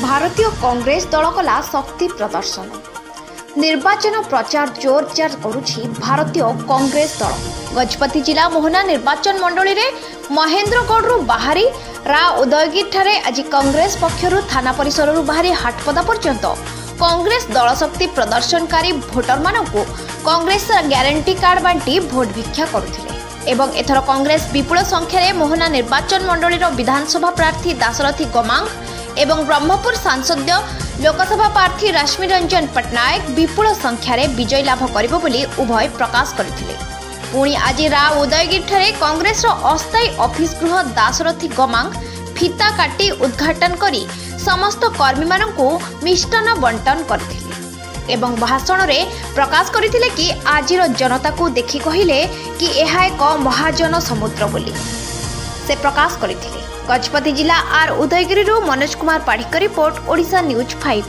भारतीय कांग्रेस दल कला शक्ति प्रदर्शन निर्वाचन प्रचार जोरदार करुछि भारतीय कांग्रेस दल। गजपति जिला मोहना निर्वाचन मंडली रे महेंद्रगढ़ बाहरी रा उदयगिरी ठारे आज कांग्रेस पक्षरु थाना परिसर बाहरी हाटपदा पर्यंत कांग्रेस दल शक्ति प्रदर्शनकारी भोटर मानकु कांग्रेस ग्यारंटी कार्ड बांटी भोट भिक्षा करुथिले एवं एथर कांग्रेस विपुल संख्यारे मोहना निर्वाचन मंडली विधानसभा प्रार्थी दाशरथी गमांग एवं ब्रह्मपुर सांसद लोकसभा प्रार्थी रश्मि रंजन पट्टनायक विपुल संख्यारे विजय लाभ करिबो बोली उभय प्रकाश करथिले। पुणी आज रा उदयगिरी ठारे कांग्रेस अस्थायी ऑफिस गृह दाशरथी गमांग फिता काटी उद्घाटन करी समस्त कर्मी मानकु मिष्टान बंटन करथिले एवं भाषण रे प्रकाश करथिले कि आजिर जनता को देखि कहिले कि एहा एक महाजन समुद्र बोली से प्रकाश करथिले। गजपति जिला आर उदयगिरी मनोज कुमार पाढ़ी रिपोर्ट ओडिशा न्यूज 5।